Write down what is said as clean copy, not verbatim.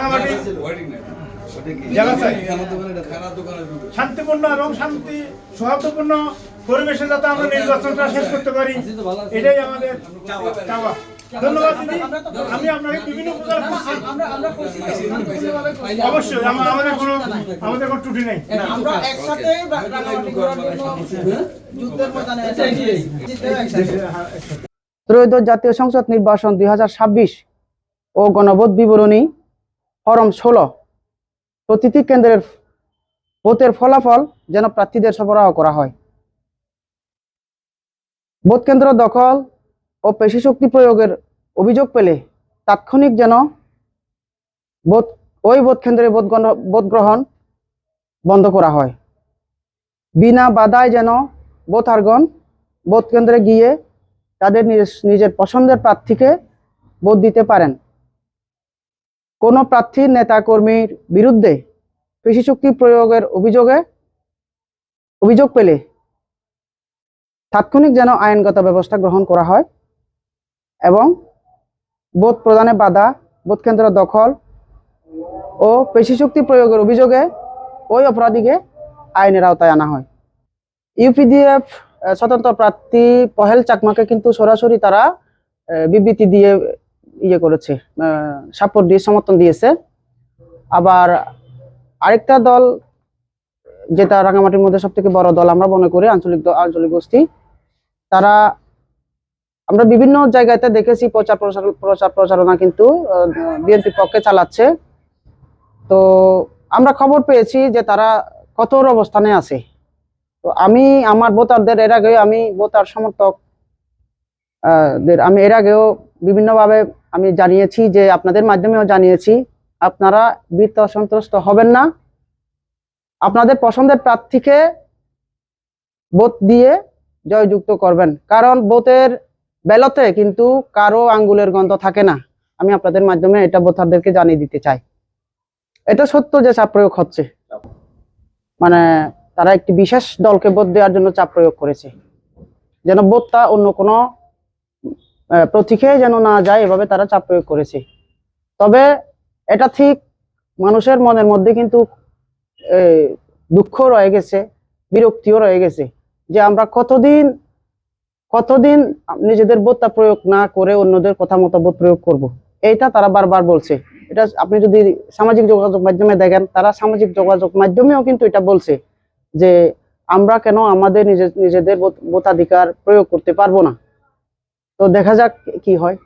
রাঙামাটি জেলা চাই শান্তিপূর্ণ এবং শান্তি সৌহার্দ্যপূর্ণ পরিবেশে যাতে আমরা নির্বাচনটা শেষ করতে পারি, এটাই আমাদের চাওয়া। ধন্যবাদ দিদি। আমি আপনাকে বিভিন্ন প্রকার অবশ্যই আমাদের কোনো ত্রুটি নেই। আমরা একসাথে রাঙামাটি করার জন্য যুদ্ধের ময়দানে ত্রয়োদশ জাতীয় সংসদ নির্বাচন 2026 ও গণভোট বিবরণী ফরম 16 প্রতিটি কেন্দ্রের ভোটের ফলাফল যেন প্রার্থীদের সরবরাহ করা হয়। ভোট কেন্দ্র দখল ও পেশি শক্তি প্রয়োগের অভিযোগ পেলে তাৎক্ষণিক যেন ওই ভোট কেন্দ্রে ভোট গ্রহণ বন্ধ করা হয়। বিনা বাধায় যেন ভোটারগণ ভোট কেন্দ্রে গিয়ে তাদের নিজের পছন্দের প্রার্থীকে ভোট দিতে পারেন। কোনো প্রার্থীর নেতা কর্মীর বিরুদ্ধে পেশি শক্তি প্রয়োগের অভিযোগ পেলে তাৎক্ষণিক যেন আইনগত ব্যবস্থা গ্রহণ করা হয় এবং ভোট প্রদানে বাধা, ভোট কেন্দ্র দখল ও পেশি শক্তি প্রয়োগের অভিযোগে ওই অপরাধীকে আইনের আওতায় আনা হয়। ইউপিডিএফ স্বতন্ত্র প্রার্থী পহেল চাকমাকে কিন্তু সরাসরি তারা বিবৃতি দিয়ে করেছে, সাপোর্ট দিয়ে সমর্থন দিয়েছে। আবার আরেকটা দল, যেটা রাঙামাটির মধ্যে সব থেকে বড় দল আমরা মনে করি, আঞ্চলিক গোষ্ঠী, তারা আমরা বিভিন্ন জায়গাতে দেখেছি প্রচারণা কিন্তু বিএনপির পক্ষে চালাচ্ছে। তো আমরা খবর পেয়েছি যে তারা কঠোর অবস্থানে আছে। তো আমি আমার ভোটারদের এর আগে, আমি ভোটার সমর্থক আমি এর আগেও বিভিন্নভাবে আমি জানিয়েছি, যে আপনাদের মাধ্যমেও জানিয়েছি, আপনারা ভীত সন্ত্রস্ত হবেন না, আপনাদের পছন্দের প্রার্থীকে ভোট দিয়ে জয়যুক্ত করবেন। কারণ ভোটের ব্যালটে কিন্তু কারো আঙ্গুলের গন্ধ থাকে না। আমি আপনাদের মাধ্যমে এটা ভোটারদেরকে জানিয়ে দিতে চাই। এটা সত্য যে চাপ প্রয়োগ হচ্ছে, মানে তারা একটি বিশেষ দলকে ভোট দেওয়ার জন্য চাপ প্রয়োগ করেছে, যেন ভোটটা অন্য কোনো প্রতীকে যেন না যায়, এভাবে তারা চাপ প্রয়োগ করেছে। তবে এটা ঠিক, মানুষের মনের মধ্যে কিন্তু দুঃখ রয়ে গেছে, বিরক্তিও রয়ে গেছে, যে আমরা কতদিন নিজেদের ভোটটা প্রয়োগ না করে অন্যদের কথা মতো ভোট প্রয়োগ করব। এইটা তারা বারবার বলছে। এটা আপনি যদি সামাজিক যোগাযোগ মাধ্যমে দেখেন, তারা সামাজিক যোগাযোগ মাধ্যমেও কিন্তু এটা বলছে যে আমরা কেন আমাদের নিজেদের ভোটাধিকার প্রয়োগ করতে পারবো না। তো দেখা যাক কি হয়।